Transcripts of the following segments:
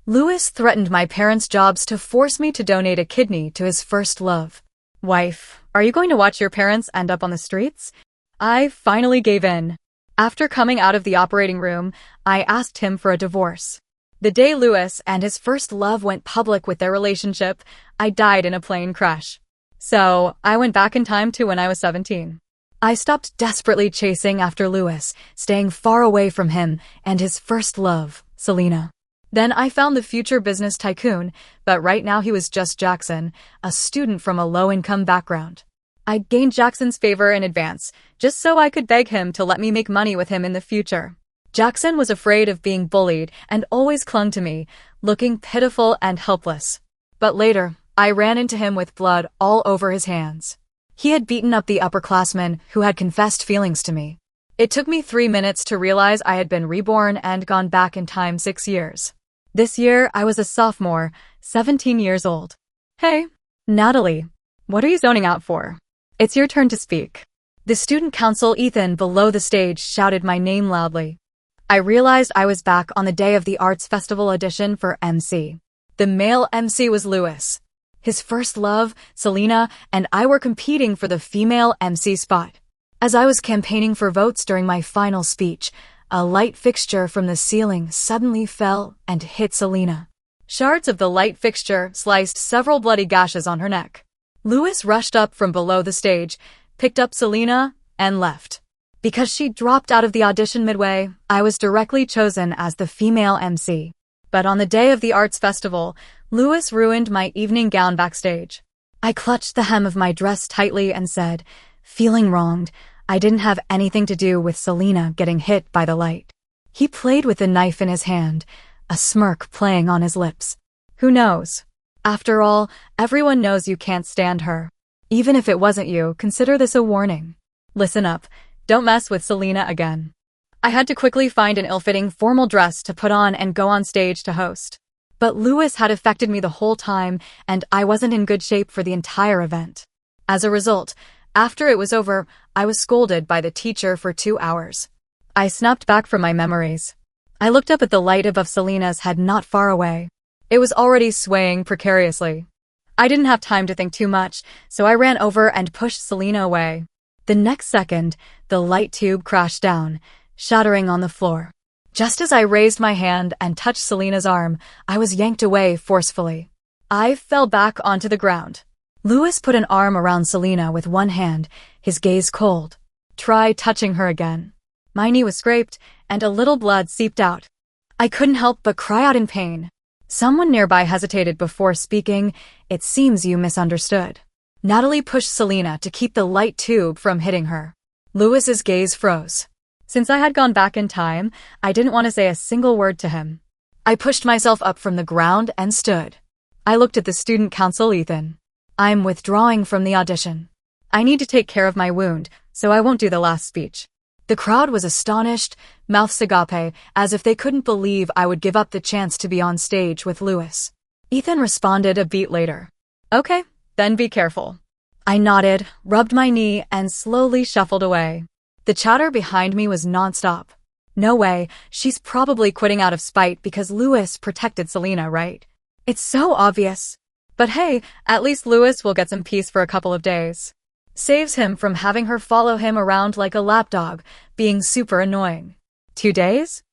Lewis threatened my parents' jobs to force me to donate a kidney to his first love. Wife, are you going to watch your parents end up on the streets? I finally gave in. After coming out of the operating room, I asked him for a divorce. The day Lewis and his first love went public with their relationship, I died in a plane crash. So, I went back in time to when I was 17. I stopped desperately chasing after Lewis, staying far away from him and his first love, Selena. Then I found the future business tycoon, but right now he was just Jackson, a student from a low-income background. I gained Jackson's favor in advance, just so I could beg him to let me make money with him in the future. Jackson was afraid of being bullied and always clung to me, looking pitiful and helpless. But later, I ran into him with blood all over his hands. He had beaten up the upperclassman who had confessed feelings to me. It took me 3 minutes to realize I had been reborn and gone back in time 6 years. This year, I was a sophomore, 17 years old. Hey, Natalie, what are you zoning out for? It's your turn to speak. The student council Ethan below the stage shouted my name loudly. I realized I was back on the day of the Arts Festival audition for MC. The male MC was Lewis. His first love, Selena, and I were competing for the female MC spot. As I was campaigning for votes during my final speech, a light fixture from the ceiling suddenly fell and hit Selena. Shards of the light fixture sliced several bloody gashes on her neck. Lewis rushed up from below the stage, picked up Selena, and left. Because she dropped out of the audition midway, I was directly chosen as the female MC. But on the day of the Arts Festival, Lewis ruined my evening gown backstage. I clutched the hem of my dress tightly and said, feeling wronged, I didn't have anything to do with Selena getting hit by the light. He played with the knife in his hand, a smirk playing on his lips. Who knows? After all, everyone knows you can't stand her. Even if it wasn't you, consider this a warning. Listen up, don't mess with Selena again. I had to quickly find an ill-fitting formal dress to put on and go on stage to host. But Lewis had affected me the whole time, and I wasn't in good shape for the entire event. As a result, after it was over, I was scolded by the teacher for 2 hours. I snapped back from my memories. I looked up at the light above Selena's head not far away. It was already swaying precariously. I didn't have time to think too much, so I ran over and pushed Selena away. The next second, the light tube crashed down, shattering on the floor. Just as I raised my hand and touched Selena's arm, I was yanked away forcefully. I fell back onto the ground. Lewis put an arm around Selena with one hand, his gaze cold. Try touching her again. My knee was scraped, and a little blood seeped out. I couldn't help but cry out in pain. Someone nearby hesitated before speaking. It seems you misunderstood. Natalie pushed Selena to keep the light tube from hitting her. Lewis's gaze froze. Since I had gone back in time, I didn't want to say a single word to him. I pushed myself up from the ground and stood. I looked at the student council Ethan. I'm withdrawing from the audition. I need to take care of my wound, so I won't do the last speech. The crowd was astonished, mouths agape, as if they couldn't believe I would give up the chance to be on stage with Lewis. Ethan responded a beat later. Okay, then be careful. I nodded, rubbed my knee, and slowly shuffled away. The chatter behind me was nonstop. No way, she's probably quitting out of spite because Lewis protected Selena, right? It's so obvious. But hey, at least Lewis will get some peace for a couple of days. Saves him from having her follow him around like a lapdog, being super annoying. 2 days?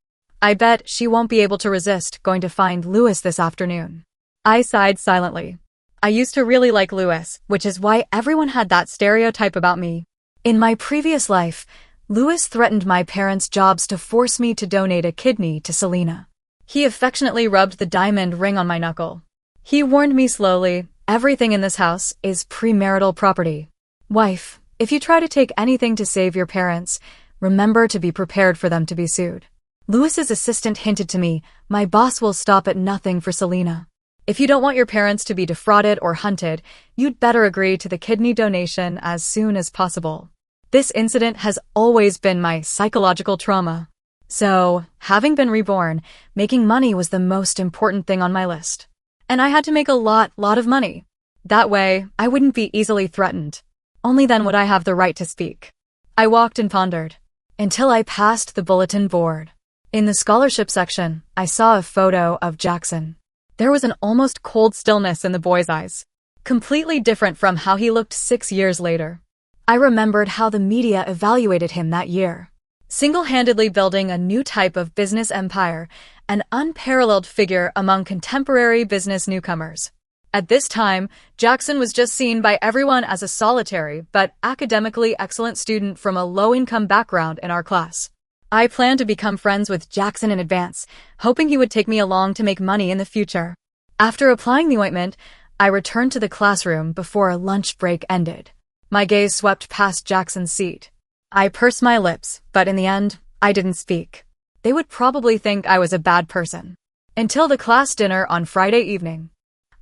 I bet she won't be able to resist going to find Lewis this afternoon. I sighed silently. I used to really like Lewis, which is why everyone had that stereotype about me. In my previous life, Lewis threatened my parents' jobs to force me to donate a kidney to Selena. He affectionately rubbed the diamond ring on my knuckle. He warned me slowly, everything in this house is premarital property. Wife, if you try to take anything to save your parents, remember to be prepared for them to be sued. Lewis's assistant hinted to me, my boss will stop at nothing for Selena. If you don't want your parents to be defrauded or hunted, you'd better agree to the kidney donation as soon as possible. This incident has always been my psychological trauma. So, having been reborn, making money was the most important thing on my list. And I had to make a lot of money. That way, I wouldn't be easily threatened. Only then would I have the right to speak. I walked and pondered, until I passed the bulletin board. In the scholarship section, I saw a photo of Jackson. There was an almost cold stillness in the boy's eyes, completely different from how he looked 6 years later. I remembered how the media evaluated him that year. Single-handedly building a new type of business empire, an unparalleled figure among contemporary business newcomers. At this time, Jackson was just seen by everyone as a solitary but academically excellent student from a low-income background in our class. I planned to become friends with Jackson in advance, hoping he would take me along to make money in the future. After applying the ointment, I returned to the classroom before lunch break ended. My gaze swept past Jackson's seat. I pursed my lips, but in the end, I didn't speak. They would probably think I was a bad person. Until the class dinner on Friday evening.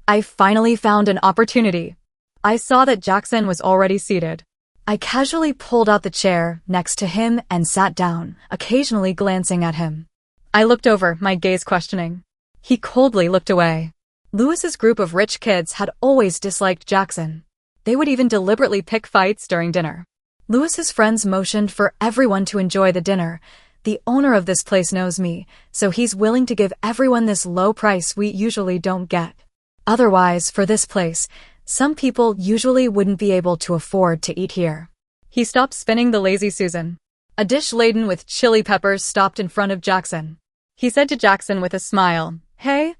I finally found an opportunity. I saw that Jackson was already seated. I casually pulled out the chair next to him and sat down, occasionally glancing at him. I looked over, my gaze questioning. He coldly looked away. Lewis's group of rich kids had always disliked Jackson. They would even deliberately pick fights during dinner. Lewis's friends motioned for everyone to enjoy the dinner. The owner of this place knows me, so he's willing to give everyone this low price we usually don't get. Otherwise, for this place, some people usually wouldn't be able to afford to eat here. He stopped spinning the Lazy Susan. A dish laden with chili peppers stopped in front of Jackson. He said to Jackson with a smile, "Hey,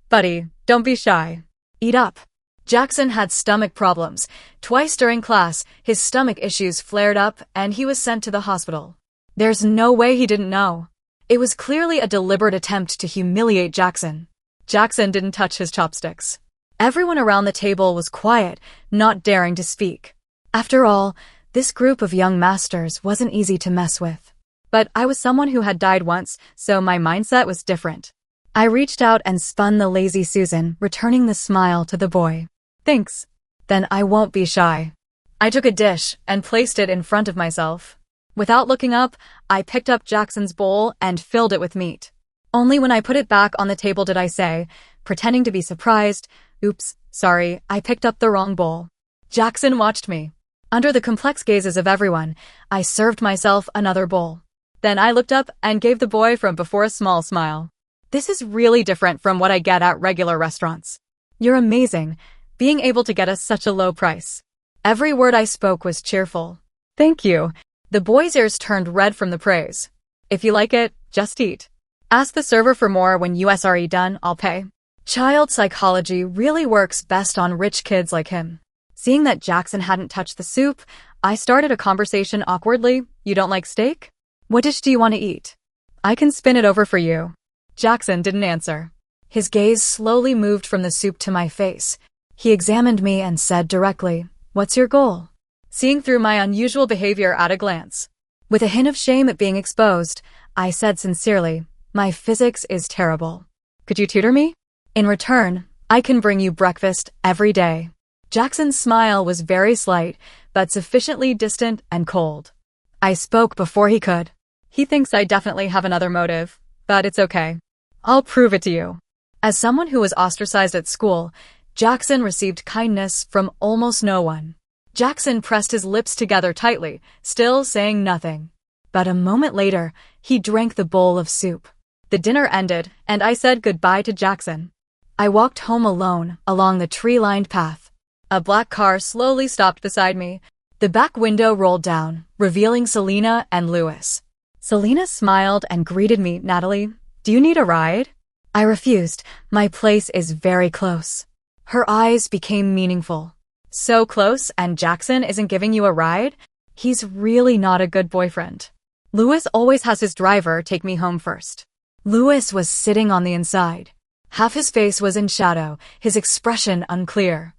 buddy, don't be shy. Eat up." Jackson had stomach problems. Twice during class, his stomach issues flared up and he was sent to the hospital. There's no way he didn't know. It was clearly a deliberate attempt to humiliate Jackson. Jackson didn't touch his chopsticks. Everyone around the table was quiet, not daring to speak. After all, this group of young masters wasn't easy to mess with. But I was someone who had died once, so my mindset was different. I reached out and spun the Lazy Susan, returning the smile to the boy. "Thanks. Then I won't be shy." I took a dish and placed it in front of myself. Without looking up, I picked up Jackson's bowl and filled it with meat. Only when I put it back on the table did I say, pretending to be surprised, "Oops, sorry, I picked up the wrong bowl." Jackson watched me. Under the complex gazes of everyone, I served myself another bowl. Then I looked up and gave the boy from before a small smile. "This is really different from what I get at regular restaurants. You're amazing, being able to get us such a low price." Every word I spoke was cheerful. "Thank you." The boy's ears turned red from the praise. "If you like it, just eat. Ask the server for more when USRE done, I'll pay." Child psychology really works best on rich kids like him. Seeing that Jackson hadn't touched the soup, I started a conversation awkwardly. "You don't like steak? What dish do you want to eat? I can spin it over for you." Jackson didn't answer. His gaze slowly moved from the soup to my face. He examined me and said directly, "What's your goal?" Seeing through my unusual behavior at a glance. With a hint of shame at being exposed, I said sincerely, "My physics is terrible. Could you tutor me? In return, I can bring you breakfast every day." Jackson's smile was very slight, but sufficiently distant and cold. I spoke before he could. "He thinks I definitely have another motive, but it's okay. I'll prove it to you." As someone who was ostracized at school, Jackson received kindness from almost no one. Jackson pressed his lips together tightly, still saying nothing. But a moment later, he drank the bowl of soup. The dinner ended, and I said goodbye to Jackson. I walked home alone, along the tree-lined path. A black car slowly stopped beside me. The back window rolled down, revealing Selena and Lewis. Selena smiled and greeted me. "Natalie, do you need a ride?" I refused. "My place is very close." Her eyes became meaningful. "So close and Jackson isn't giving you a ride? He's really not a good boyfriend. Lewis always has his driver take me home first." Lewis was sitting on the inside. Half his face was in shadow, his expression unclear.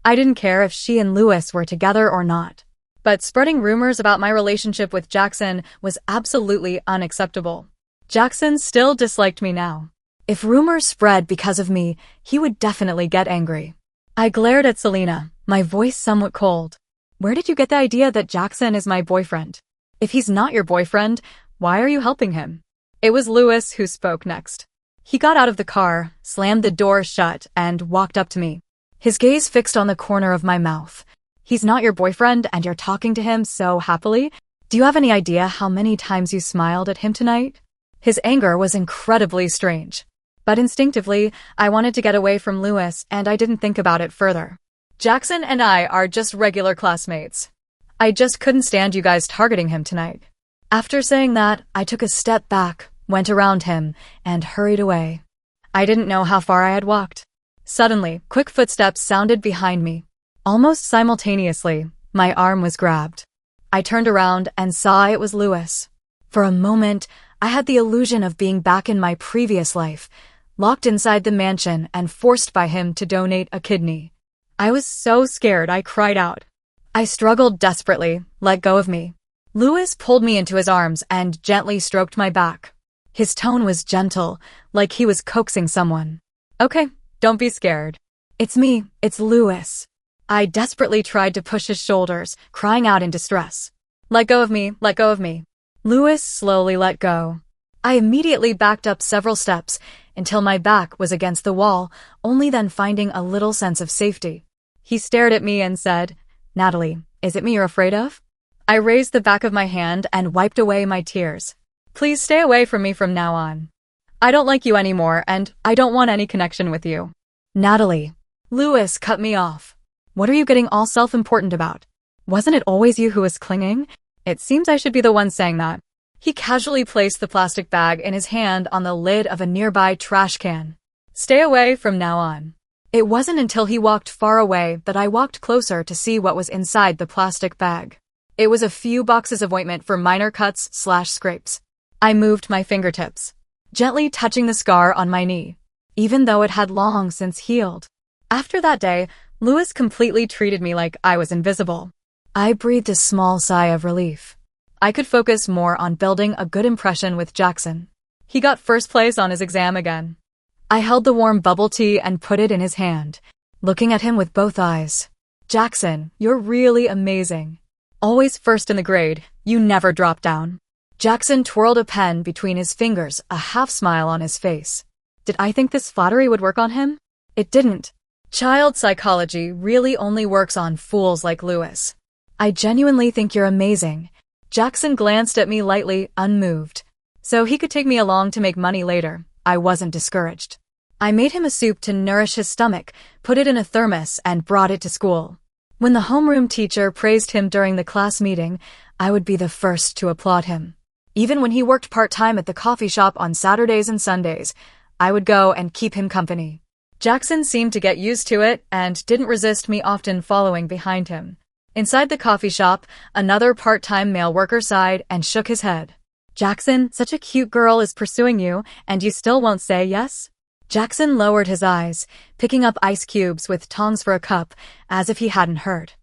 I didn't care if she and Lewis were together or not. But spreading rumors about my relationship with Jackson was absolutely unacceptable. Jackson still disliked me now. If rumors spread because of me, he would definitely get angry. I glared at Selena, my voice somewhat cold. "Where did you get the idea that Jackson is my boyfriend? If he's not your boyfriend, why are you helping him?" It was Lewis who spoke next. He got out of the car, slammed the door shut, and walked up to me. His gaze fixed on the corner of my mouth. "He's not your boyfriend and you're talking to him so happily? Do you have any idea how many times you smiled at him tonight?" His anger was incredibly strange. But instinctively, I wanted to get away from Lewis and I didn't think about it further. Jackson and I are just regular classmates. I just couldn't stand you guys targeting him tonight. After saying that, I took a step back, went around him, and hurried away. I didn't know how far I had walked. Suddenly, quick footsteps sounded behind me. Almost simultaneously, my arm was grabbed. I turned around and saw it was Lewis. For a moment, I had the illusion of being back in my previous life, locked inside the mansion and forced by him to donate a kidney. I was so scared I cried out. I struggled desperately, let go of me. Lewis pulled me into his arms and gently stroked my back. His tone was gentle, like he was coaxing someone. Okay, don't be scared. It's me, it's Lewis. I desperately tried to push his shoulders, crying out in distress. Let go of me, let go of me. Lewis slowly let go. I immediately backed up several steps until my back was against the wall, only then finding a little sense of safety. He stared at me and said, Natalie, is it me you're afraid of? I raised the back of my hand and wiped away my tears. Please stay away from me from now on. I don't like you anymore and I don't want any connection with you. Natalie. Lewis cut me off. What are you getting all self-important about? Wasn't it always you who was clinging? It seems I should be the one saying that. He casually placed the plastic bag in his hand on the lid of a nearby trash can. Stay away from now on. It wasn't until he walked far away that I walked closer to see what was inside the plastic bag. It was a few boxes of ointment for minor cuts/scrapes. I moved my fingertips, gently touching the scar on my knee, even though it had long since healed. After that day, Lewis completely treated me like I was invisible. I breathed a small sigh of relief. I could focus more on building a good impression with Jackson. He got first place on his exam again. I held the warm bubble tea and put it in his hand, looking at him with both eyes. Jackson, you're really amazing. Always first in the grade, you never drop down. Jackson twirled a pen between his fingers, a half smile on his face. Did I think this flattery would work on him? It didn't. Child psychology really only works on fools like Lewis. I genuinely think you're amazing. Jackson glanced at me lightly, unmoved. So he could take me along to make money later. I wasn't discouraged. I made him a soup to nourish his stomach, put it in a thermos, and brought it to school. When the homeroom teacher praised him during the class meeting, I would be the first to applaud him. Even when he worked part-time at the coffee shop on Saturdays and Sundays, I would go and keep him company. Jackson seemed to get used to it and didn't resist me often following behind him. Inside the coffee shop, another part-time male worker sighed and shook his head. Jackson, such a cute girl is pursuing you, and you still won't say yes? Jackson lowered his eyes, picking up ice cubes with tongs for a cup, as if he hadn't heard.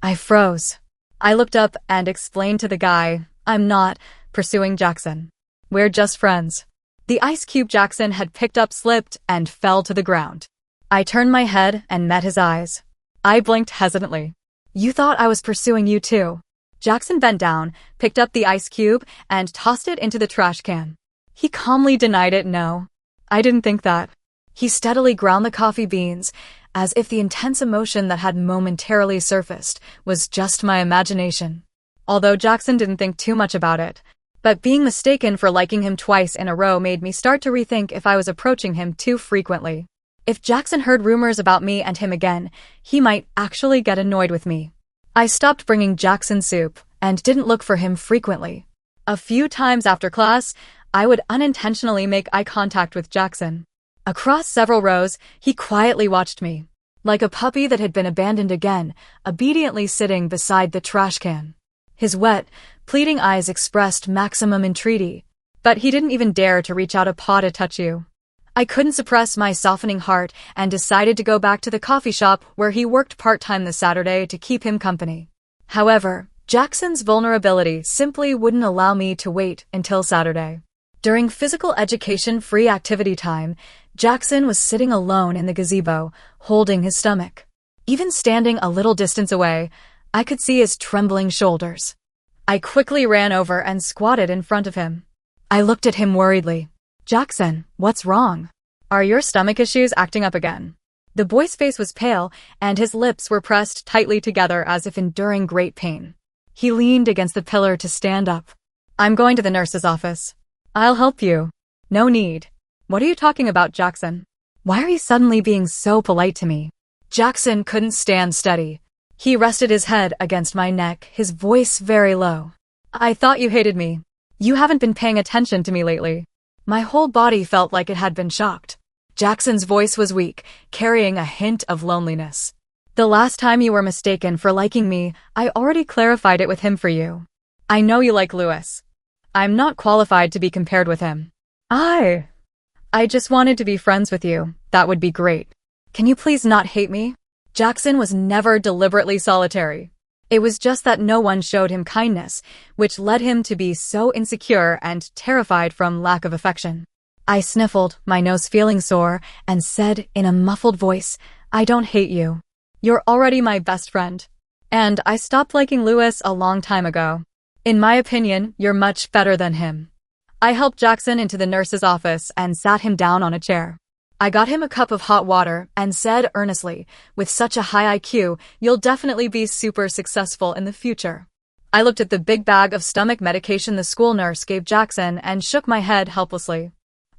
I froze. I looked up and explained to the guy, I'm not pursuing Jackson. We're just friends. The ice cube Jackson had picked up slipped and fell to the ground. I turned my head and met his eyes. I blinked hesitantly. You thought I was pursuing you too. Jackson bent down, picked up the ice cube, and tossed it into the trash can. He calmly denied it. No, I didn't think that. He steadily ground the coffee beans, as if the intense emotion that had momentarily surfaced was just my imagination. Although Jackson didn't think too much about it, but being mistaken for liking him twice in a row made me start to rethink if I was approaching him too frequently. If Jackson heard rumors about me and him again, he might actually get annoyed with me. I stopped bringing Jackson soup and didn't look for him frequently. A few times after class, I would unintentionally make eye contact with Jackson. Across several rows, he quietly watched me, like a puppy that had been abandoned again, obediently sitting beside the trash can. His wet, pleading eyes expressed maximum entreaty, but he didn't even dare to reach out a paw to touch you. I couldn't suppress my softening heart and decided to go back to the coffee shop where he worked part-time this Saturday to keep him company. However, Jackson's vulnerability simply wouldn't allow me to wait until Saturday. During physical education free activity time, Jackson was sitting alone in the gazebo, holding his stomach. Even standing a little distance away, I could see his trembling shoulders. I quickly ran over and squatted in front of him. I looked at him worriedly. Jackson, what's wrong? Are your stomach issues acting up again? The boy's face was pale, and his lips were pressed tightly together as if enduring great pain. He leaned against the pillar to stand up. I'm going to the nurse's office. I'll help you. No need. What are you talking about, Jackson? Why are you suddenly being so polite to me? Jackson couldn't stand steady. He rested his head against my neck, his voice very low. I thought you hated me. You haven't been paying attention to me lately. My whole body felt like it had been shocked. Jackson's voice was weak, carrying a hint of loneliness. The last time you were mistaken for liking me, I already clarified it with him for you. I know you like Lewis. I'm not qualified to be compared with him. I just wanted to be friends with you. That would be great. Can you please not hate me? Jackson was never deliberately solitary. It was just that no one showed him kindness, which led him to be so insecure and terrified from lack of affection. I sniffled, my nose feeling sore, and said in a muffled voice, I don't hate you. You're already my best friend. And I stopped liking Lewis a long time ago. In my opinion, you're much better than him. I helped Jackson into the nurse's office and sat him down on a chair. I got him a cup of hot water and said earnestly, with such a high IQ, you'll definitely be super successful in the future. I looked at the big bag of stomach medication the school nurse gave Jackson and shook my head helplessly.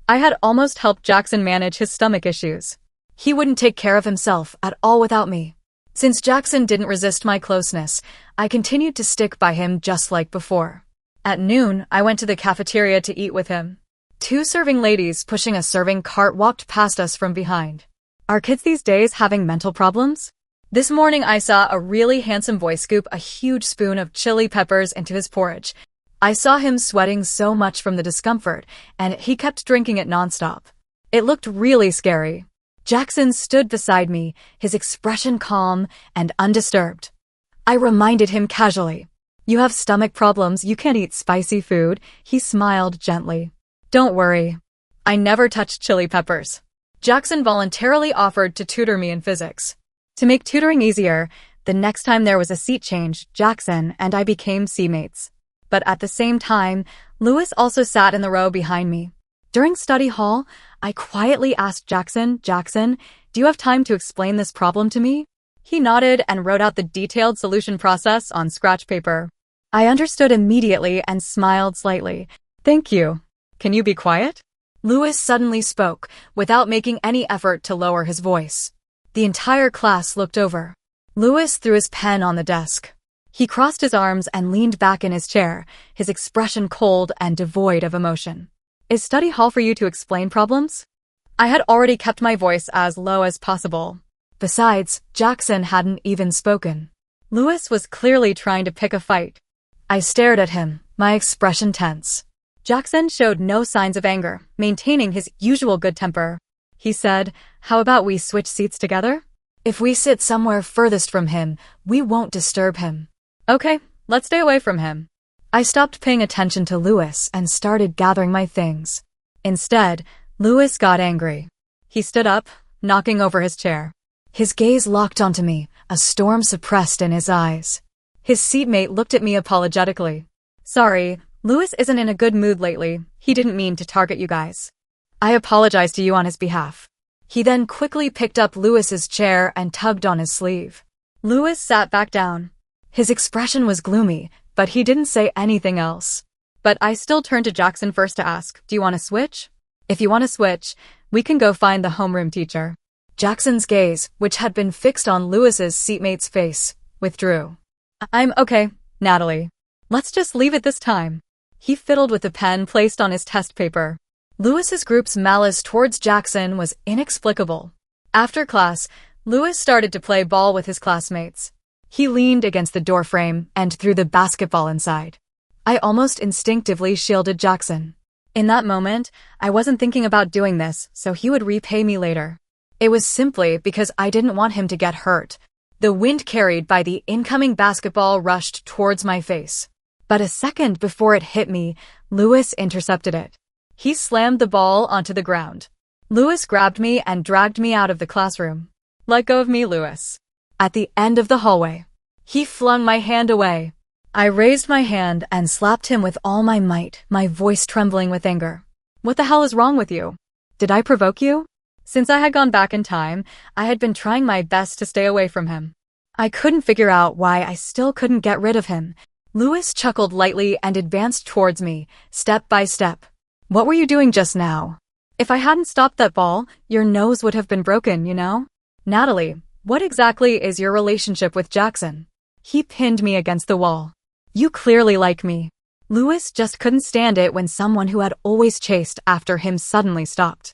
I had almost helped Jackson manage his stomach issues. He wouldn't take care of himself at all without me. Since Jackson didn't resist my closeness, I continued to stick by him just like before. At noon, I went to the cafeteria to eat with him. 2 serving ladies pushing a serving cart walked past us from behind. Are kids these days having mental problems? This morning I saw a really handsome boy scoop a huge spoon of chili peppers into his porridge. I saw him sweating so much from the discomfort, and he kept drinking it nonstop. It looked really scary. Jackson stood beside me, his expression calm and undisturbed. I reminded him casually. You have stomach problems, you can't eat spicy food. He smiled gently. Don't worry. I never touched chili peppers. Jackson voluntarily offered to tutor me in physics. To make tutoring easier, the next time there was a seat change, Jackson and I became seatmates. But at the same time, Lewis also sat in the row behind me. During study hall, I quietly asked Jackson, do you have time to explain this problem to me? He nodded and wrote out the detailed solution process on scratch paper. I understood immediately and smiled slightly. Thank you. Can you be quiet? Lewis suddenly spoke, without making any effort to lower his voice. The entire class looked over. Lewis threw his pen on the desk. He crossed his arms and leaned back in his chair, his expression cold and devoid of emotion. Is study hall for you to explain problems? I had already kept my voice as low as possible. Besides, Jackson hadn't even spoken. Lewis was clearly trying to pick a fight. I stared at him, my expression tense. Jackson showed no signs of anger, maintaining his usual good temper. He said, how about we switch seats together? If we sit somewhere furthest from him, we won't disturb him. Okay, let's stay away from him. I stopped paying attention to Lewis and started gathering my things. Instead, Lewis got angry. He stood up, knocking over his chair. His gaze locked onto me, a storm suppressed in his eyes. His seatmate looked at me apologetically. Sorry, Lewis isn't in a good mood lately. He didn't mean to target you guys. I apologize to you on his behalf. He then quickly picked up Lewis's chair and tugged on his sleeve. Lewis sat back down. His expression was gloomy, but he didn't say anything else. But I still turned to Jackson first to ask, do you want to switch? If you want to switch, we can go find the homeroom teacher. Jackson's gaze, which had been fixed on Lewis's seatmate's face, withdrew. I'm okay, Natalie. Let's just leave it this time. He fiddled with the pen placed on his test paper. Lewis's group's malice towards Jackson was inexplicable. After class, Lewis started to play ball with his classmates. He leaned against the doorframe and threw the basketball inside. I almost instinctively shielded Jackson. In that moment, I wasn't thinking about doing this, so he would repay me later. It was simply because I didn't want him to get hurt. The wind carried by the incoming basketball rushed towards my face. But a second before it hit me, Lewis intercepted it. He slammed the ball onto the ground. Lewis grabbed me and dragged me out of the classroom. Let go of me, Lewis. At the end of the hallway, he flung my hand away. I raised my hand and slapped him with all my might, my voice trembling with anger. What the hell is wrong with you? Did I provoke you? Since I had gone back in time, I had been trying my best to stay away from him. I couldn't figure out why I still couldn't get rid of him. Lewis chuckled lightly and advanced towards me, step by step. What were you doing just now? If I hadn't stopped that ball, your nose would have been broken, you know? Natalie, what exactly is your relationship with Jackson? He pinned me against the wall. You clearly like me. Lewis just couldn't stand it when someone who had always chased after him suddenly stopped.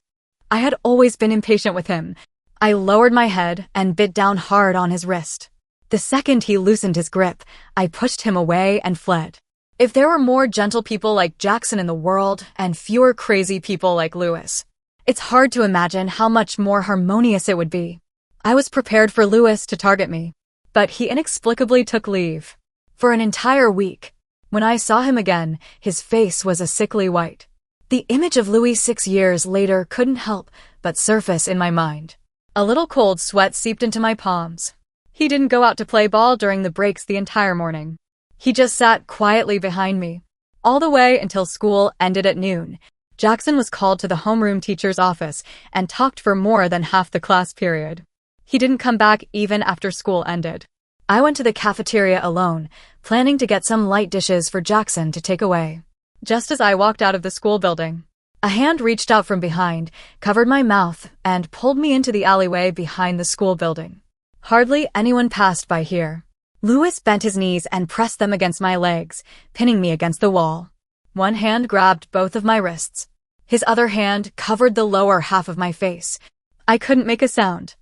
I had always been impatient with him. I lowered my head and bit down hard on his wrist. The second he loosened his grip, I pushed him away and fled. If there were more gentle people like Jackson in the world and fewer crazy people like Lewis, it's hard to imagine how much more harmonious it would be. I was prepared for Lewis to target me, but he inexplicably took leave. For an entire week. When I saw him again, his face was a sickly white. The image of Louis 6 years later couldn't help but surface in my mind. A little cold sweat seeped into my palms. He didn't go out to play ball during the breaks the entire morning. He just sat quietly behind me. All the way until school ended at noon. Jackson was called to the homeroom teacher's office and talked for more than half the class period. He didn't come back even after school ended. I went to the cafeteria alone, planning to get some light dishes for Jackson to take away. Just as I walked out of the school building, a hand reached out from behind, covered my mouth, and pulled me into the alleyway behind the school building. Hardly anyone passed by here. Lewis bent his knees and pressed them against my legs, pinning me against the wall. One hand grabbed both of my wrists. His other hand covered the lower half of my face. I couldn't make a sound.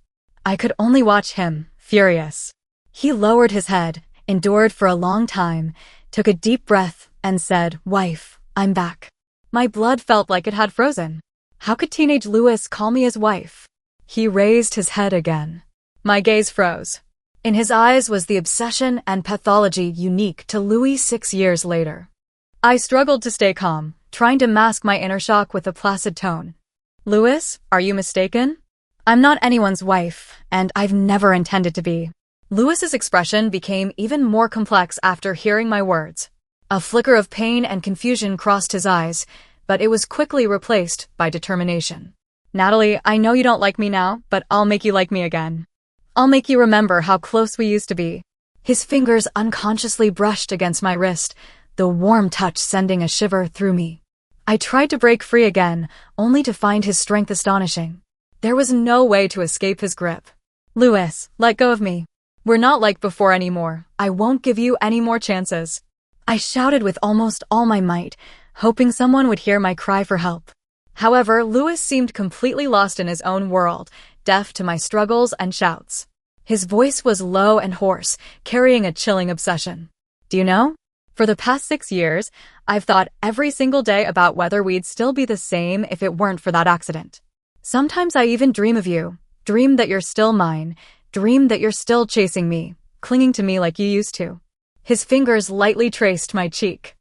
I could only watch him, furious. He lowered his head, endured for a long time, took a deep breath, and said, "Wife, I'm back." My blood felt like it had frozen. How could teenage Lewis call me his wife? He raised his head again. My gaze froze. In his eyes was the obsession and pathology unique to Louis 6 years later. I struggled to stay calm, trying to mask my inner shock with a placid tone. "Lewis, are you mistaken? I'm not anyone's wife, and I've never intended to be." Lewis's expression became even more complex after hearing my words. A flicker of pain and confusion crossed his eyes, but it was quickly replaced by determination. "Natalie, I know you don't like me now, but I'll make you like me again. I'll make you remember how close we used to be." His fingers unconsciously brushed against my wrist, the warm touch sending a shiver through me. I tried to break free again, only to find his strength astonishing. There was no way to escape his grip. "Lewis, let go of me. We're not like before anymore. I won't give you any more chances." I shouted with almost all my might, hoping someone would hear my cry for help. However, Lewis seemed completely lost in his own world, deaf to my struggles and shouts. His voice was low and hoarse, carrying a chilling obsession. "Do you know? For the past 6 years, I've thought every single day about whether we'd still be the same if it weren't for that accident. Sometimes I even dream of you, dream that you're still mine, dream that you're still chasing me, clinging to me like you used to." His fingers lightly traced my cheek.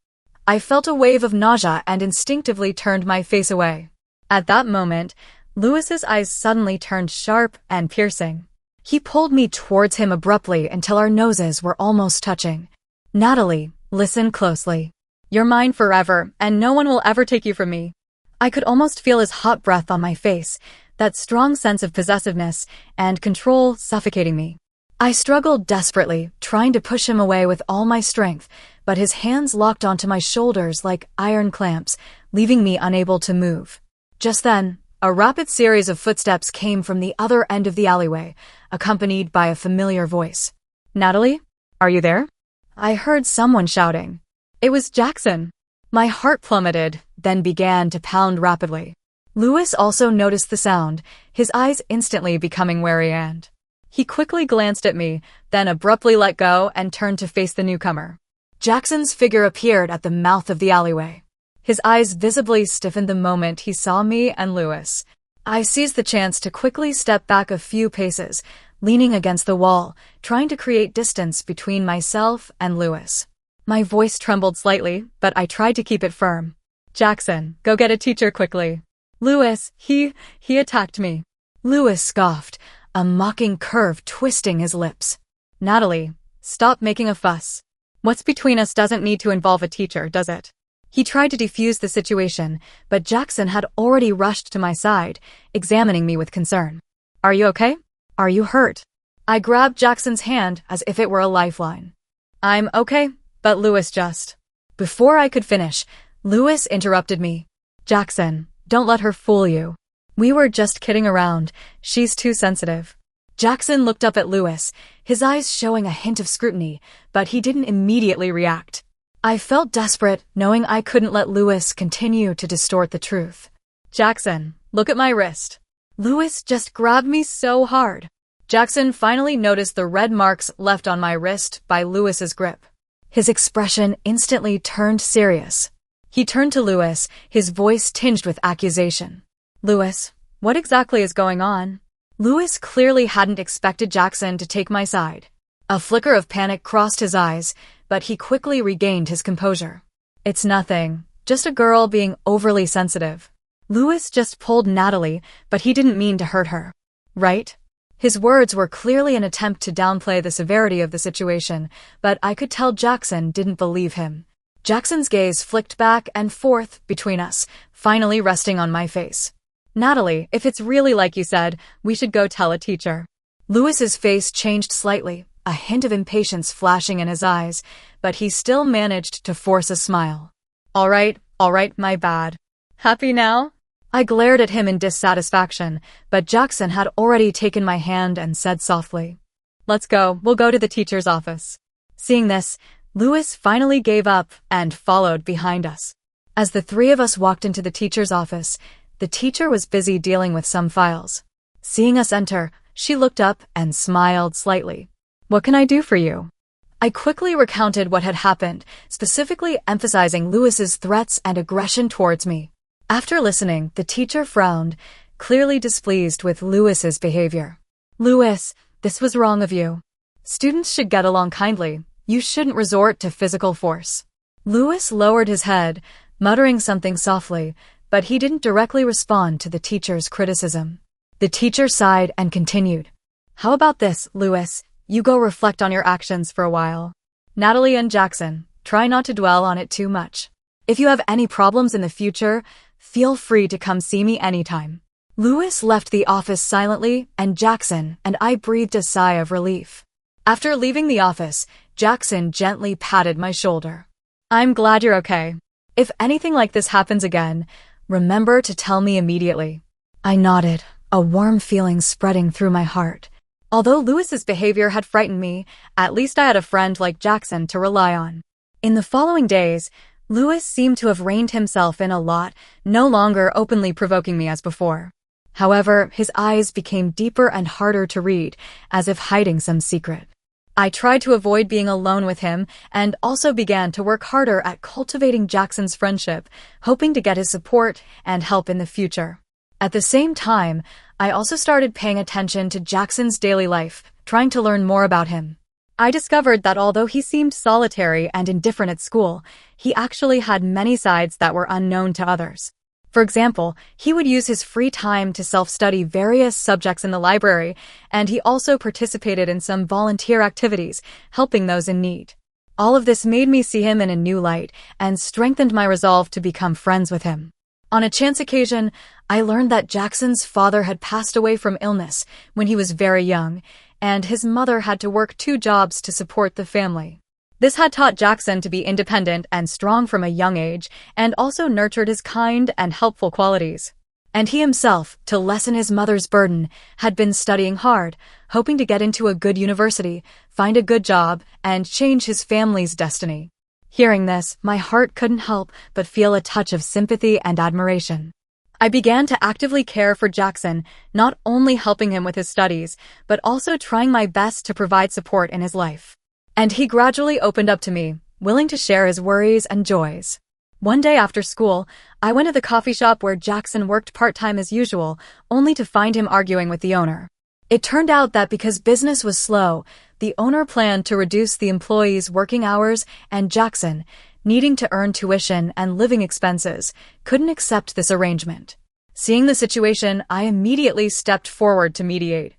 I felt a wave of nausea and instinctively turned my face away. At that moment, Lewis's eyes suddenly turned sharp and piercing. He pulled me towards him abruptly until our noses were almost touching. "Natalie, listen closely. You're mine forever, and no one will ever take you from me." I could almost feel his hot breath on my face, that strong sense of possessiveness and control suffocating me. I struggled desperately, trying to push him away with all my strength, but his hands locked onto my shoulders like iron clamps, leaving me unable to move. Just then, a rapid series of footsteps came from the other end of the alleyway, accompanied by a familiar voice. "Natalie, are you there?" I heard someone shouting. It was Jackson. My heart plummeted, then began to pound rapidly. Lewis also noticed the sound, his eyes instantly becoming wary and he quickly glanced at me, then abruptly let go and turned to face the newcomer. Jackson's figure appeared at the mouth of the alleyway. His eyes visibly stiffened the moment he saw me and Lewis. I seized the chance to quickly step back a few paces, leaning against the wall, trying to create distance between myself and Lewis. My voice trembled slightly, but I tried to keep it firm. "Jackson, go get a teacher quickly." "Lewis, he attacked me." Lewis scoffed, a mocking curve twisting his lips. "Natalie, stop making a fuss. What's between us doesn't need to involve a teacher, does it?" He tried to defuse the situation, but Jackson had already rushed to my side, examining me with concern. "Are you okay? Are you hurt?" I grabbed Jackson's hand as if it were a lifeline. "I'm okay, but Lewis just..." Before I could finish, Lewis interrupted me. "Jackson, Don't let her fool you. We were just kidding around. She's too sensitive. Jackson looked up at Lewis, his eyes showing a hint of scrutiny, but he didn't immediately react. I felt desperate, knowing I couldn't let Lewis continue to distort the truth. Jackson, look at my wrist. Lewis just grabbed me so hard. Jackson finally noticed the red marks left on my wrist by Lewis's grip. His expression instantly turned serious. He turned to Lewis, his voice tinged with accusation. Lewis, what exactly is going on? Lewis clearly hadn't expected Jackson to take my side. A flicker of panic crossed his eyes, but he quickly regained his composure. It's nothing, just a girl being overly sensitive. Lewis just pulled Natalie, but he didn't mean to hurt her. Right? His words were clearly an attempt to downplay the severity of the situation, but I could tell Jackson didn't believe him. Jackson's gaze flicked back and forth between us, finally resting on my face. Natalie, if it's really like you said, we should go tell a teacher. Lewis's face changed slightly, a hint of impatience flashing in his eyes, but he still managed to force a smile. All right, my bad. Happy now? I glared at him in dissatisfaction, but Jackson had already taken my hand and said softly, Let's go, we'll go to the teacher's office. Seeing this, Lewis finally gave up and followed behind us. As the three of us walked into the teacher's office, the teacher was busy dealing with some files. Seeing us enter, she looked up and smiled slightly. What can I do for you? I quickly recounted what had happened, specifically emphasizing Lewis's threats and aggression towards me. After listening, the teacher frowned, clearly displeased with Lewis's behavior. Lewis, this was wrong of you. Students should get along kindly. You shouldn't resort to physical force. Lewis lowered his head, muttering something softly, but he didn't directly respond to the teacher's criticism. The teacher sighed and continued. How about this, Lewis? You go reflect on your actions for a while. Natalie and Jackson, try not to dwell on it too much. If you have any problems in the future, feel free to come see me anytime. Lewis left the office silently, and Jackson and I breathed a sigh of relief. After leaving the office, Jackson gently patted my shoulder. I'm glad you're okay. If anything like this happens again, remember to tell me immediately. I nodded, a warm feeling spreading through my heart. Although Lewis's behavior had frightened me, at least I had a friend like Jackson to rely on. In the following days, Lewis seemed to have reined himself in a lot, no longer openly provoking me as before. However, his eyes became deeper and harder to read, as if hiding some secret. I tried to avoid being alone with him and also began to work harder at cultivating Jackson's friendship, hoping to get his support and help in the future. At the same time, I also started paying attention to Jackson's daily life, trying to learn more about him. I discovered that although he seemed solitary and indifferent at school, he actually had many sides that were unknown to others. For example, he would use his free time to self-study various subjects in the library, and he also participated in some volunteer activities, helping those in need. All of this made me see him in a new light and strengthened my resolve to become friends with him. On a chance occasion, I learned that Jackson's father had passed away from illness when he was very young, and his mother had to work 2 jobs to support the family. This had taught Jackson to be independent and strong from a young age, and also nurtured his kind and helpful qualities. And he himself, to lessen his mother's burden, had been studying hard, hoping to get into a good university, find a good job, and change his family's destiny. Hearing this, my heart couldn't help but feel a touch of sympathy and admiration. I began to actively care for Jackson, not only helping him with his studies, but also trying my best to provide support in his life. And he gradually opened up to me, willing to share his worries and joys. One day after school, I went to the coffee shop where Jackson worked part-time as usual, only to find him arguing with the owner. It turned out that because business was slow, the owner planned to reduce the employees' working hours, and Jackson, needing to earn tuition and living expenses, couldn't accept this arrangement. Seeing the situation, I immediately stepped forward to mediate.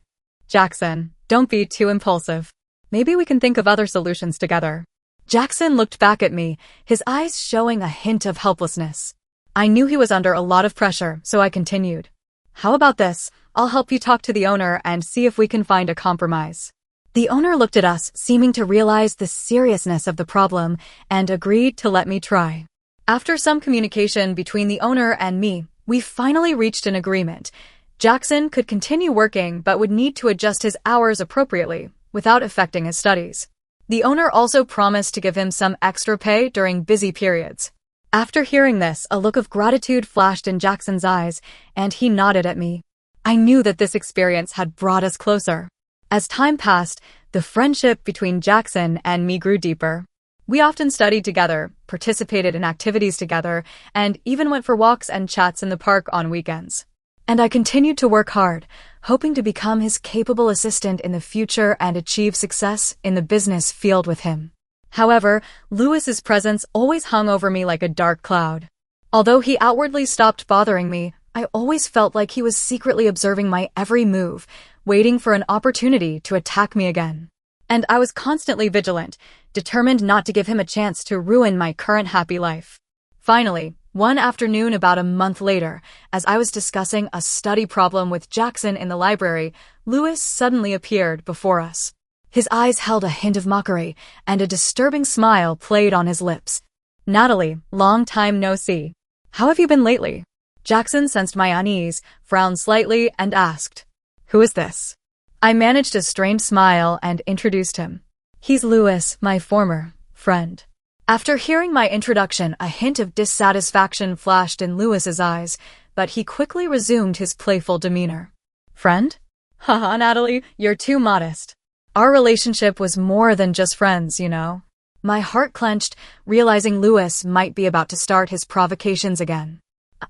Jackson, don't be too impulsive. Maybe we can think of other solutions together. Jackson looked back at me, his eyes showing a hint of helplessness. I knew he was under a lot of pressure, so I continued. How about this? I'll help you talk to the owner and see if we can find a compromise. The owner looked at us, seeming to realize the seriousness of the problem, and agreed to let me try. After some communication between the owner and me, We finally reached an agreement. Jackson could continue working but would need to adjust his hours appropriately, without affecting his studies. The owner also promised to give him some extra pay during busy periods. After hearing this, a look of gratitude flashed in Jackson's eyes, and he nodded at me. I knew that this experience had brought us closer. As time passed, the friendship between Jackson and me grew deeper. We often studied together, participated in activities together, and even went for walks and chats in the park on weekends. And I continued to work hard, hoping to become his capable assistant in the future and achieve success in the business field with him. However, Lewis's presence always hung over me like a dark cloud. Although he outwardly stopped bothering me, I always felt like he was secretly observing my every move, waiting for an opportunity to attack me again. And I was constantly vigilant, determined not to give him a chance to ruin my current happy life. Finally, one afternoon about a month later, as I was discussing a study problem with Jackson in the library, Lewis suddenly appeared before us. His eyes held a hint of mockery, and a disturbing smile played on his lips. Natalie, long time no see. How have you been lately? Jackson sensed my unease, frowned slightly, and asked, Who is this? I managed a strained smile and introduced him. He's Lewis, my former friend. After hearing my introduction, a hint of dissatisfaction flashed in Lewis's eyes, but he quickly resumed his playful demeanor. Friend? Haha, Natalie, you're too modest. Our relationship was more than just friends, you know. My heart clenched, realizing Lewis might be about to start his provocations again.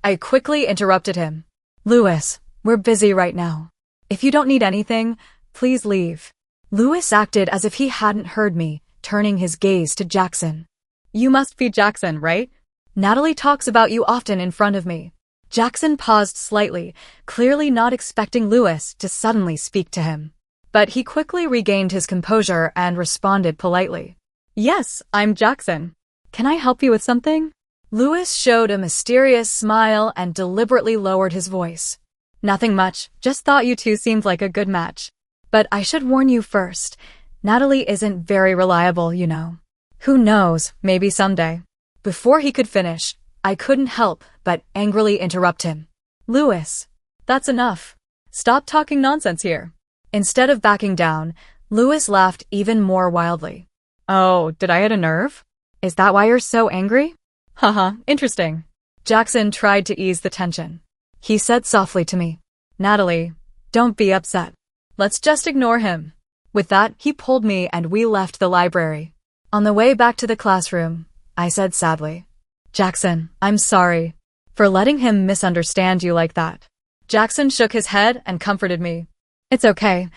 I quickly interrupted him. Lewis, we're busy right now. If you don't need anything, please leave. Lewis acted as if he hadn't heard me, turning his gaze to Jackson. You must be Jackson, right? Natalie talks about you often in front of me. Jackson paused slightly, clearly not expecting Lewis to suddenly speak to him. But he quickly regained his composure and responded politely. Yes, I'm Jackson. Can I help you with something? Lewis showed a mysterious smile and deliberately lowered his voice. Nothing much, just thought you two seemed like a good match. But I should warn you first, Natalie isn't very reliable, you know. Who knows, maybe someday. Before he could finish, I couldn't help but angrily interrupt him. Lewis, that's enough. Stop talking nonsense here. Instead of backing down, Lewis laughed even more wildly. Oh, did I hit a nerve? Is that why you're so angry? Haha, interesting. Jackson tried to ease the tension. He said softly to me, Natalie, don't be upset. Let's just ignore him. With that, he pulled me and we left the library. On the way back to the classroom, I said sadly, Jackson, I'm sorry for letting him misunderstand you like that. Jackson shook his head and comforted me. It's okay.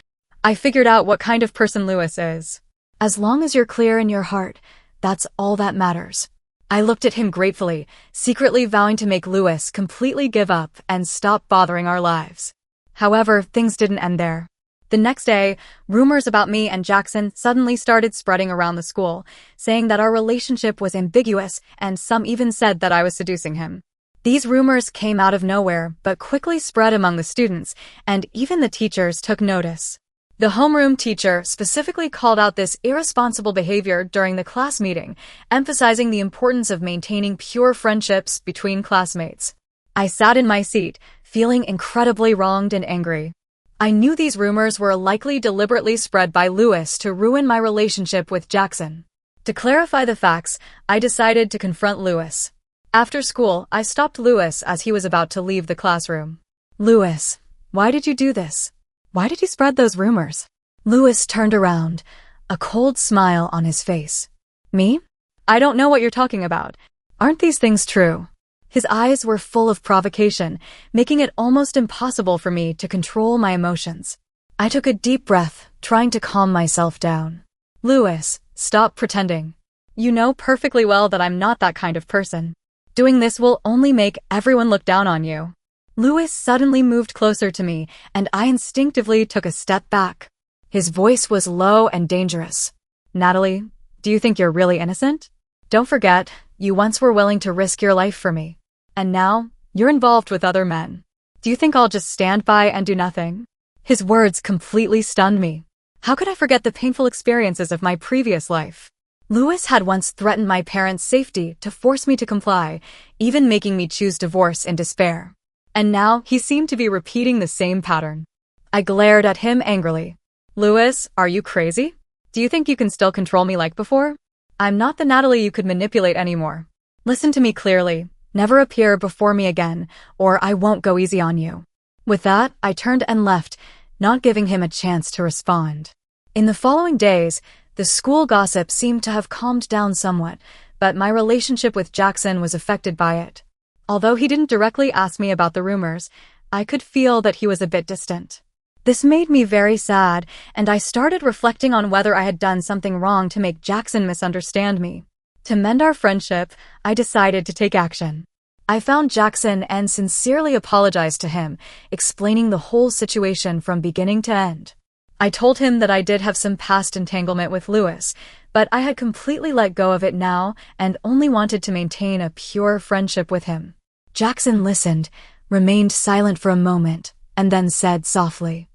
I figured out what kind of person Lewis is. As long as you're clear in your heart, that's all that matters. I looked at him gratefully, secretly vowing to make Lewis completely give up and stop bothering our lives. However, things didn't end there. The next day, rumors about me and Jackson suddenly started spreading around the school, saying that our relationship was ambiguous, and some even said that I was seducing him. These rumors came out of nowhere, but quickly spread among the students, and even the teachers took notice. The homeroom teacher specifically called out this irresponsible behavior during the class meeting, emphasizing the importance of maintaining pure friendships between classmates. I sat in my seat, feeling incredibly wronged and angry. I knew these rumors were likely deliberately spread by Lewis to ruin my relationship with Jackson. To clarify the facts, I decided to confront Lewis. After school, I stopped Lewis as he was about to leave the classroom. Lewis, why did you do this? Why did you spread those rumors? Lewis turned around, a cold smile on his face. Me? I don't know what you're talking about. Aren't these things true? His eyes were full of provocation, making it almost impossible for me to control my emotions. I took a deep breath, trying to calm myself down. Lewis, stop pretending. You know perfectly well that I'm not that kind of person. Doing this will only make everyone look down on you. Lewis suddenly moved closer to me, and I instinctively took a step back. His voice was low and dangerous. Natalie, do you think you're really innocent? Don't forget, you once were willing to risk your life for me. And now, you're involved with other men. Do you think I'll just stand by and do nothing? His words completely stunned me. How could I forget the painful experiences of my previous life? Lewis had once threatened my parents' safety to force me to comply, even making me choose divorce in despair. And now he seemed to be repeating the same pattern. I glared at him angrily. Louis, are you crazy? Do you think you can still control me like before? I'm not the Natalie you could manipulate anymore. Listen to me clearly. Never appear before me again, or I won't go easy on you. With that, I turned and left, not giving him a chance to respond. In the following days, the school gossip seemed to have calmed down somewhat, but my relationship with Jackson was affected by it. Although he didn't directly ask me about the rumors, I could feel that he was a bit distant. This made me very sad, and I started reflecting on whether I had done something wrong to make Jackson misunderstand me. To mend our friendship, I decided to take action. I found Jackson and sincerely apologized to him, explaining the whole situation from beginning to end. I told him that I did have some past entanglement with Louis, but I had completely let go of it now and only wanted to maintain a pure friendship with him. Jackson listened, remained silent for a moment, and then said softly,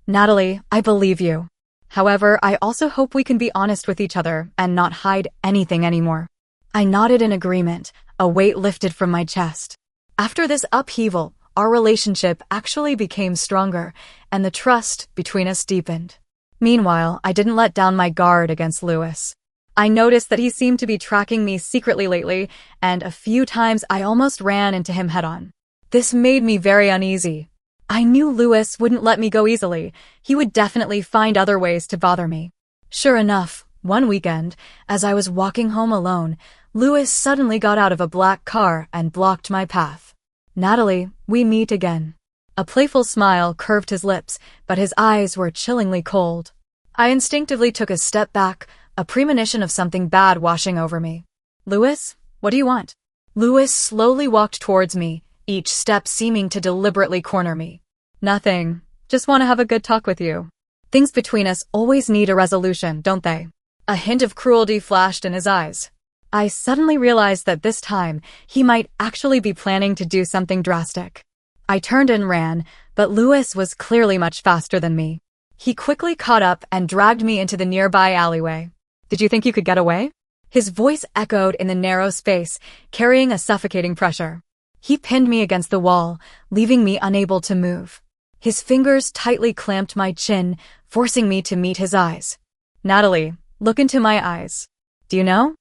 Natalie, I believe you. However, I also hope we can be honest with each other and not hide anything anymore. I nodded in agreement, a weight lifted from my chest. After this upheaval, our relationship actually became stronger, and the trust between us deepened. Meanwhile, I didn't let down my guard against Louis. I noticed that he seemed to be tracking me secretly lately, and a few times I almost ran into him head-on. This made me very uneasy. I knew Louis wouldn't let me go easily. He would definitely find other ways to bother me. Sure enough, one weekend, as I was walking home alone, Louis suddenly got out of a black car and blocked my path. Natalie, we meet again. A playful smile curved his lips, but his eyes were chillingly cold. I instinctively took a step back, a premonition of something bad washing over me. Louis, what do you want? Louis slowly walked towards me, each step seeming to deliberately corner me. Nothing. Just want to have a good talk with you. Things between us always need a resolution, don't they? A hint of cruelty flashed in his eyes. I suddenly realized that this time, he might actually be planning to do something drastic. I turned and ran, but Louis was clearly much faster than me. He quickly caught up and dragged me into the nearby alleyway. Did you think you could get away? His voice echoed in the narrow space, carrying a suffocating pressure. He pinned me against the wall, leaving me unable to move. His fingers tightly clamped my chin, forcing me to meet his eyes. Natalie, look into my eyes. Do you know?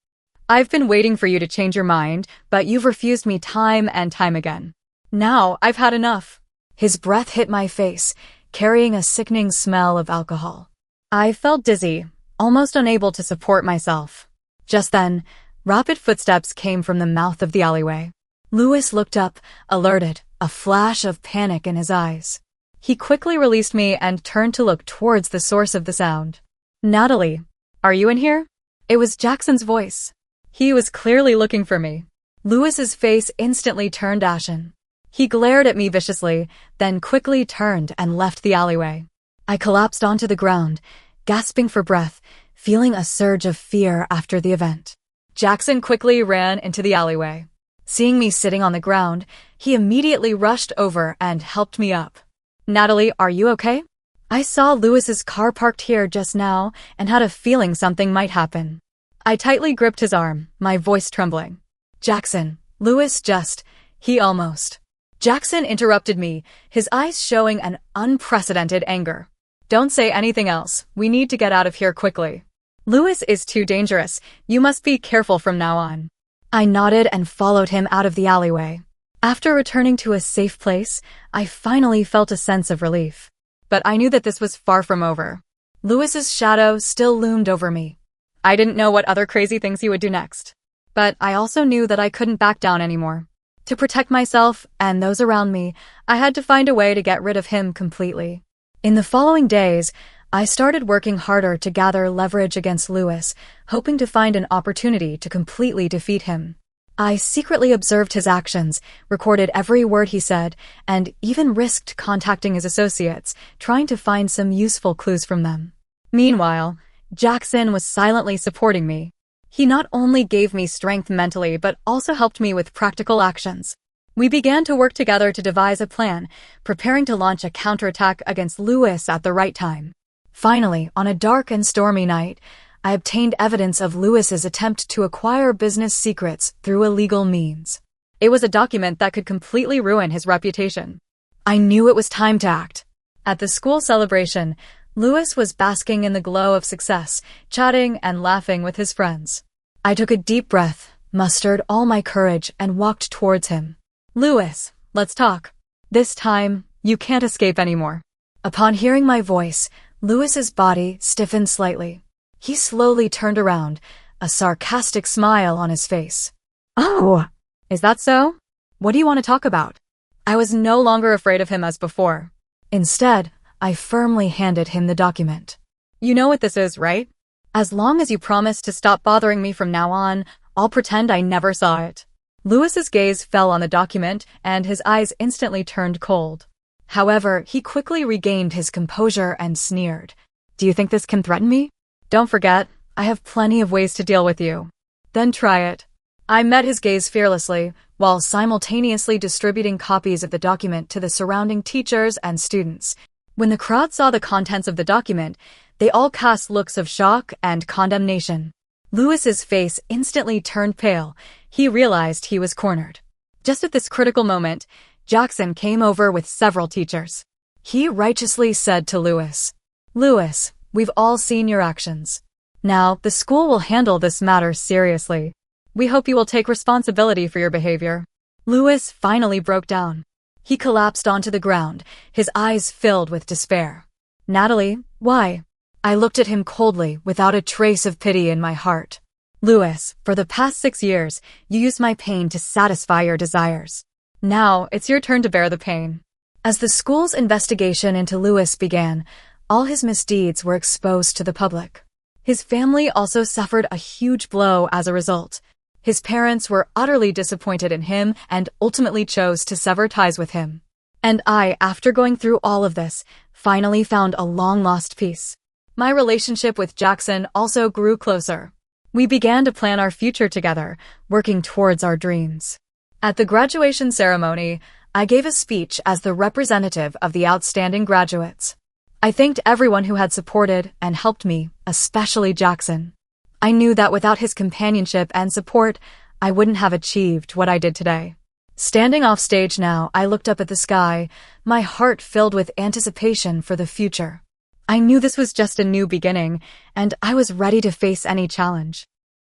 I've been waiting for you to change your mind, but you've refused me time and time again. Now I've had enough. His breath hit my face, carrying a sickening smell of alcohol. I felt dizzy, almost unable to support myself. Just then, rapid footsteps came from the mouth of the alleyway. Louis looked up, alerted, a flash of panic in his eyes. He quickly released me and turned to look towards the source of the sound. Natalie, are you in here? It was Jackson's voice. He was clearly looking for me. Louis's face instantly turned ashen. He glared at me viciously, then quickly turned and left the alleyway. I collapsed onto the ground, gasping for breath, feeling a surge of fear after the event. Jackson quickly ran into the alleyway. Seeing me sitting on the ground, he immediately rushed over and helped me up. Natalie, are you okay? I saw Louis's car parked here just now and had a feeling something might happen. I tightly gripped his arm, my voice trembling. Jackson, Louis he almost. Jackson interrupted me, his eyes showing an unprecedented anger. Don't say anything else. We need to get out of here quickly. Louis is too dangerous. You must be careful from now on. I nodded and followed him out of the alleyway. After returning to a safe place, I finally felt a sense of relief. But I knew that this was far from over. Louis's shadow still loomed over me. I didn't know what other crazy things he would do next. But I also knew that I couldn't back down anymore. To protect myself and those around me, I had to find a way to get rid of him completely. In the following days, I started working harder to gather leverage against Louis, hoping to find an opportunity to completely defeat him. I secretly observed his actions, recorded every word he said, and even risked contacting his associates, trying to find some useful clues from them. Meanwhile, Jackson was silently supporting me. He not only gave me strength mentally but also helped me with practical actions. We began to work together to devise a plan, preparing to launch a counterattack against Louis at the right time. Finally, on a dark and stormy night, I obtained evidence of Louis's attempt to acquire business secrets through illegal means. It was a document that could completely ruin his reputation. I knew it was time to act. At the school celebration, Louis was basking in the glow of success, chatting and laughing with his friends. I took a deep breath, mustered all my courage, and walked towards him. Louis, let's talk. This time, you can't escape anymore. Upon hearing my voice, Louis's body stiffened slightly. He slowly turned around, a sarcastic smile on his face. Oh, is that so? What do you want to talk about? I was no longer afraid of him as before. Instead, I firmly handed him the document. You know what this is, right? As long as you promise to stop bothering me from now on, I'll pretend I never saw it. Louis's gaze fell on the document, and his eyes instantly turned cold. However, he quickly regained his composure and sneered. Do you think this can threaten me? Don't forget, I have plenty of ways to deal with you. Then try it. I met his gaze fearlessly, while simultaneously distributing copies of the document to the surrounding teachers and students. When the crowd saw the contents of the document, they all cast looks of shock and condemnation. Louis's face instantly turned pale. He realized he was cornered. Just at this critical moment, Jackson came over with several teachers. He righteously said to Louis, "Louis, we've all seen your actions. Now, the school will handle this matter seriously. We hope you will take responsibility for your behavior." Louis finally broke down. He collapsed onto the ground, his eyes filled with despair. Natalie, why? I looked at him coldly, without a trace of pity in my heart. Louis, for the past 6 years, you used my pain to satisfy your desires. Now, it's your turn to bear the pain. As the school's investigation into Louis began, all his misdeeds were exposed to the public. His family also suffered a huge blow as a result. His parents were utterly disappointed in him and ultimately chose to sever ties with him. And I, after going through all of this, finally found a long-lost peace. My relationship with Jackson also grew closer. We began to plan our future together, working towards our dreams. At the graduation ceremony, I gave a speech as the representative of the outstanding graduates. I thanked everyone who had supported and helped me, especially Jackson. I knew that without his companionship and support, I wouldn't have achieved what I did today. Standing off stage now, I looked up at the sky, my heart filled with anticipation for the future. I knew this was just a new beginning, and I was ready to face any challenge.